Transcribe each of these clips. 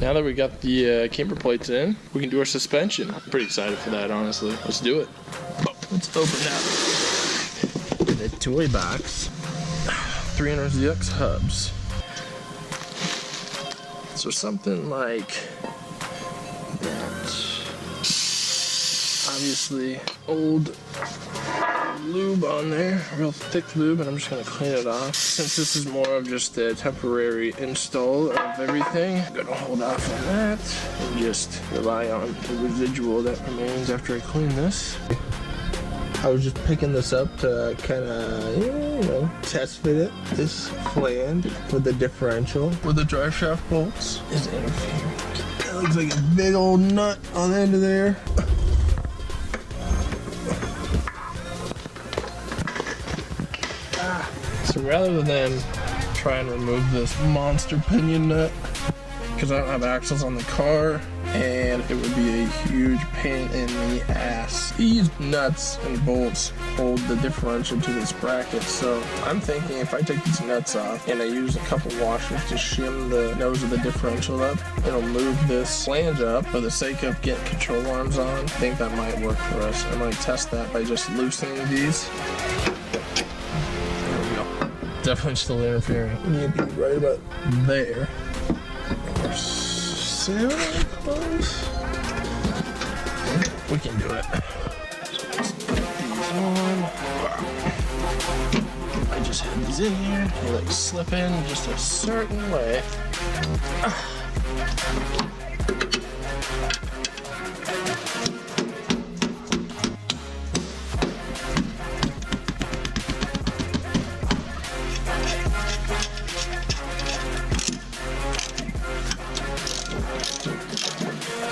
Now that we got the camber plates in, we can do our suspension. I'm pretty excited for that, honestly. Let's do it. Let's open up the toy box. 300ZX hubs. So something like that. Obviously, old lube on there, real thick lube, and I'm just gonna clean it off. Since this is more of just a temporary install of everything, I'm gonna hold off on that and just rely on the residual that remains after I clean this. I was just picking this up to kind of, you know, test fit it. This flange with the differential with the drive shaft bolts is interfering. That looks like a big old nut on the end of there. So rather than try and remove this monster pinion nut, because I don't have axles on the car, and it would be a huge pain in the ass. These nuts and bolts hold the differential to this bracket, so I'm thinking if I take these nuts off and I use a couple washers to shim the nose of the differential up, it'll move this flange up for the sake of getting control arms on. I think that might work for us. I might test that by just loosening these. There we go. Definitely still interfering. We need to be right about there. We can do it. So let's put these on. I just had these in here. They like slip in just a certain way.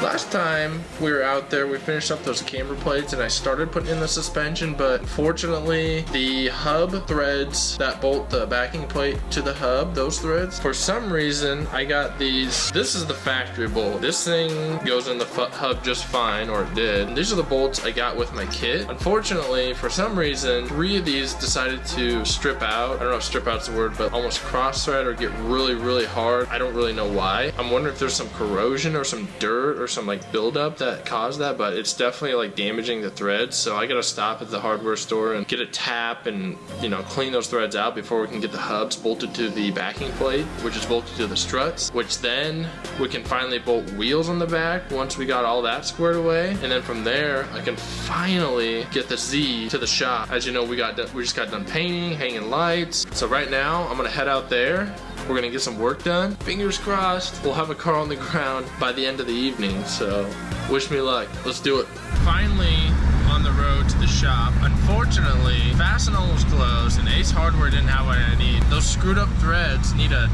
Last time we were out there, we finished up those camber plates and I started putting in the suspension, but unfortunately the hub threads that bolt the backing plate to the hub, those threads, for some reason I got these. This is the factory bolt. This thing goes in the hub just fine, or it did. And these are the bolts I got with my kit. Unfortunately, for some reason, 3 of these decided to strip out. I don't know if strip out's the word, but almost cross thread or get really hard. I don't really know why. I'm wondering if there's some corrosion or some dirt or some like buildup that caused that, but it's definitely like damaging the threads. So I gotta stop at the hardware store and get a tap and, you know, clean those threads out before we can get the hubs bolted to the backing plate, which is bolted to the struts, which then we can finally bolt wheels on the back once we got all that squared away. And then from there, I can finally get the Z to the shop. As you know, we just got done painting, hanging lights. So right now, I'm gonna head out there. We're gonna get some work done. Fingers crossed, we'll have a car on the ground by the end of the evening, so wish me luck. Let's do it. Finally on the road to the shop. Unfortunately, Fastenal was closed and Ace Hardware didn't have what I need. Those screwed up threads need a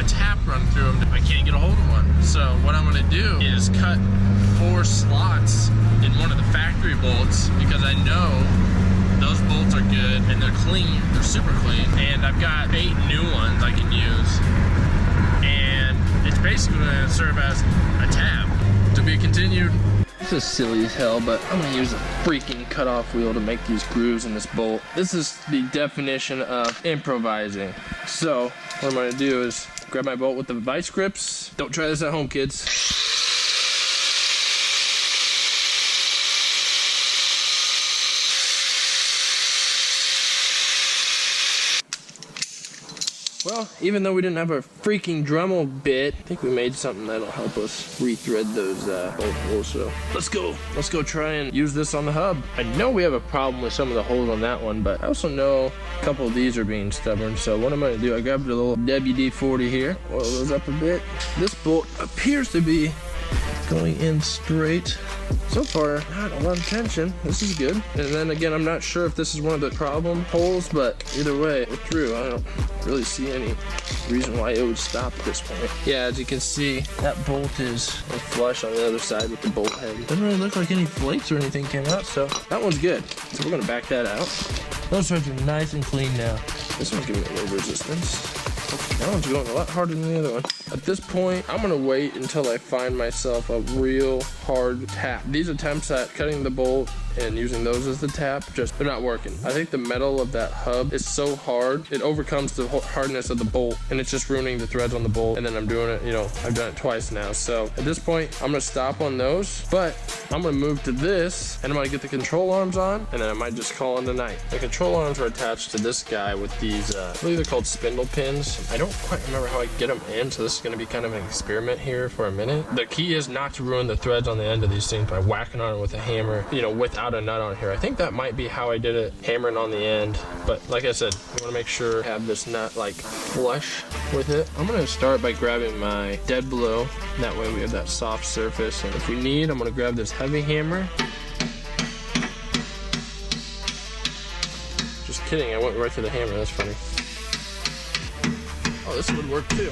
tap run through them. I can't get a hold of one. So what I'm gonna do is cut 4 slots in one of the factory bolts because I know those bolts are good and they're clean. They're super clean. And I've got 8 new ones I can use. And it's basically gonna serve as a tab. To be continued. This is silly as hell, but I'm gonna use a freaking cutoff wheel to make these grooves in this bolt. This is the definition of improvising. So what I'm gonna do is grab my bolt with the vice grips. Don't try this at home, kids. Well, even though we didn't have a freaking Dremel bit, I think we made something that'll help us rethread those bolt holes. So let's go try and use this on the hub. I know we have a problem with some of the holes on that one, but I also know a couple of these are being stubborn. So what I'm gonna do, I grabbed a little WD-40 here, oil those up a bit. This bolt appears to be going in straight. So far, not a lot of tension. This is good. And then again, I'm not sure if this is one of the problem holes, but either way, we're through. I don't really see any reason why it would stop at this point. Yeah, as you can see, that bolt is flush on the other side with the bolt head. Doesn't really look like any flakes or anything came out, so that one's good. So we're gonna back that out. Those threads are nice and clean now. This one's giving me a little resistance. That one's going a lot harder than the other one. At this point, I'm gonna wait until I find myself a real hard tap. These attempts at cutting the bolt and using those as the tap, just they're not working. I think the metal of that hub is so hard, it overcomes the hardness of the bolt, and it's just ruining the threads on the bolt. And then I'm doing it, you know, I've done it twice now. So at this point, I'm gonna stop on those, but I'm gonna move to this, and I'm gonna get the control arms on, and then I might just call in the night. The control arms are attached to this guy with these, I believe they're called spindle pins. I don't quite remember how I get them in, so this is gonna be kind of an experiment here for a minute. The key is not to ruin the threads on the end of these things by whacking on it with a hammer, you know, without a nut on here. I think that might be how I did it, hammering on the end. But like I said, you wanna make sure I have this nut like flush with it. I'm gonna start by grabbing my dead blow. That way we have that soft surface. And if we need, I'm gonna grab this heavy hammer. Just kidding, I went right to the hammer, that's funny. Oh, this would work too.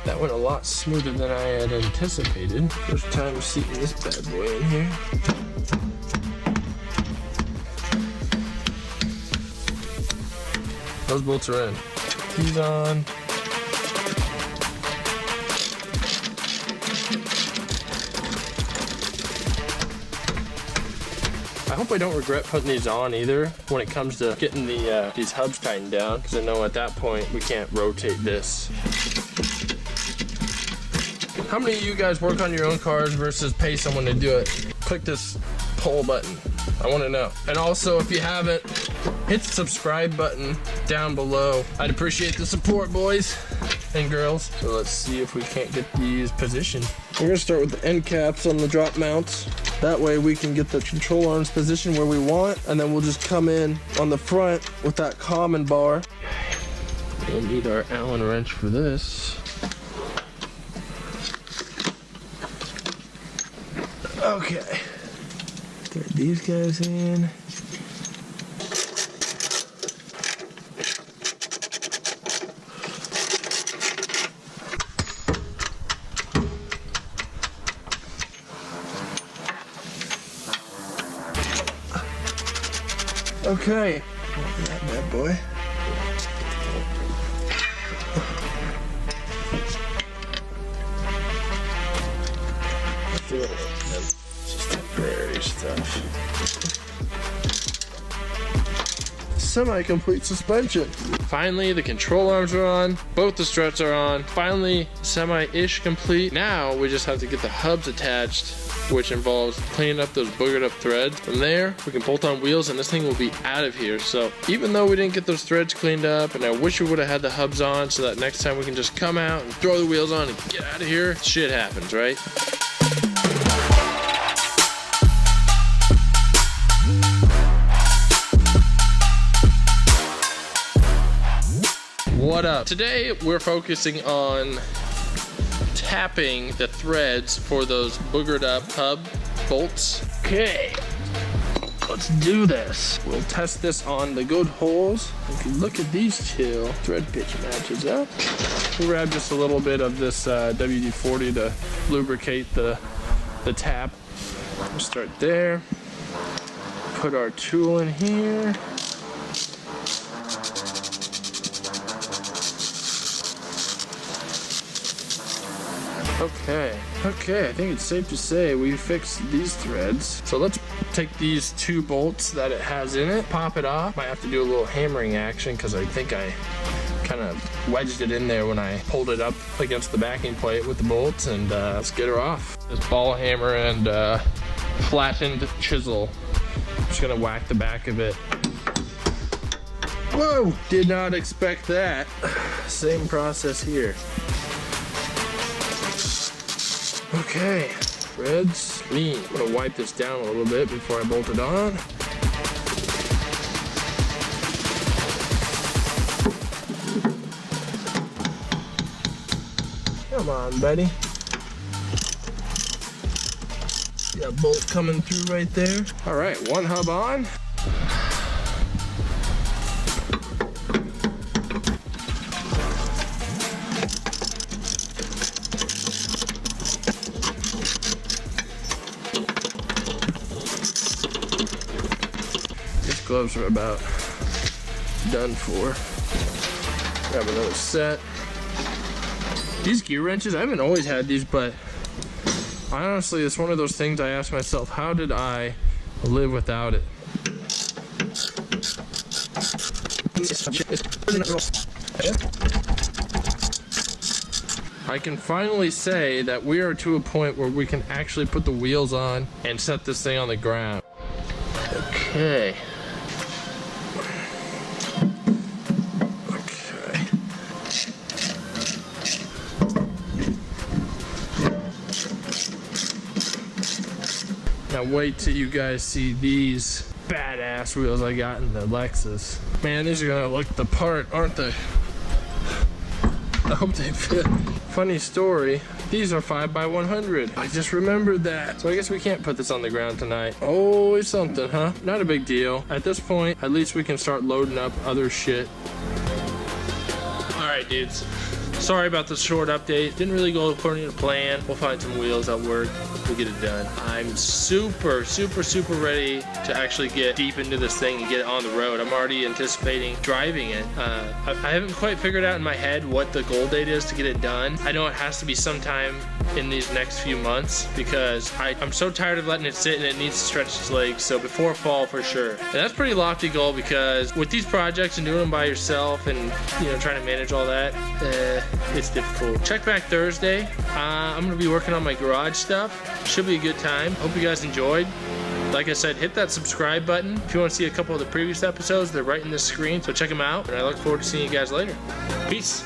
That went a lot smoother than I had anticipated. First time seating this bad boy in here. Those bolts are in. These on. I hope I don't regret putting these on either when it comes to getting these hubs tightened down, because I know at that point we can't rotate this. How many of you guys work on your own cars versus pay someone to do it? Click this poll button. I want to know. And also, if you haven't, hit the subscribe button down below. I'd appreciate the support, boys and girls. So let's see if we can't get these positioned. We're gonna start with the end caps on the drop mounts. That way we can get the control arms positioned where we want, and then we'll just come in on the front with that common bar. We'll need our Allen wrench for this. Okay, thread these guys in. Okay, that bad boy. Temporary stuff. Semi-complete suspension. Finally, the control arms are on. Both the struts are on. Finally, semi-ish complete. Now we just have to get the hubs attached, which involves cleaning up those boogered up threads. From there, we can bolt on wheels and this thing will be out of here. So even though we didn't get those threads cleaned up, and I wish we would have had the hubs on so that next time we can just come out and throw the wheels on and get out of here, shit happens, right? What up? Today we're focusing on tapping the threads for those boogered up hub bolts. Okay, let's do this. We'll test this on the good holes. If you look at these two, thread pitch matches up. We'll grab just a little bit of this WD-40 to lubricate the tap. We'll start there. Put our tool in here. Okay, I think it's safe to say we fixed these threads. So let's take these two bolts that it has in it, pop it off. Might have to do a little hammering action because I think I kind of wedged it in there when I pulled it up against the backing plate with the bolts, and let's get her off. This ball hammer and flattened chisel. Just gonna whack the back of it. Whoa, did not expect that. Same process here. Okay, threads clean. I'm gonna wipe this down a little bit before I bolt it on. Come on, buddy. Got a bolt coming through right there. All right, one hub on. Gloves are about done for. Grab another set. These gear wrenches, I haven't always had these, but Honestly, it's one of those things I ask myself, how did I live without it? I can finally say that we are to a point where we can actually put the wheels on and set this thing on the ground. Okay. Okay. Now wait till you guys see these badass wheels I got in the Lexus. Man, these are gonna look the part, aren't they? I hope they fit. Funny story, these are 5x100. I just remembered that. So I guess we can't put this on the ground tonight. Always something, huh? Not a big deal. At this point, at least we can start loading up other shit. All right, dudes. Sorry about the short update. Didn't really go according to plan. We'll find some wheels at work. We'll get it done. I'm super ready to actually get deep into this thing and get it on the road. I'm already anticipating driving it. I haven't quite figured out in my head what the goal date is to get it done. I know it has to be sometime in these next few months because I'm so tired of letting it sit and it needs to stretch its legs. So before fall for sure. And that's a pretty lofty goal because with these projects and doing them by yourself and trying to manage all that, it's difficult. Check back Thursday. I'm gonna be working on my garage stuff. Should be a good time. Hope you guys enjoyed. Like I said, hit that subscribe button. If you want to see a couple of the previous episodes, they're right in this screen, so check them out. And I look forward to seeing you guys later. Peace.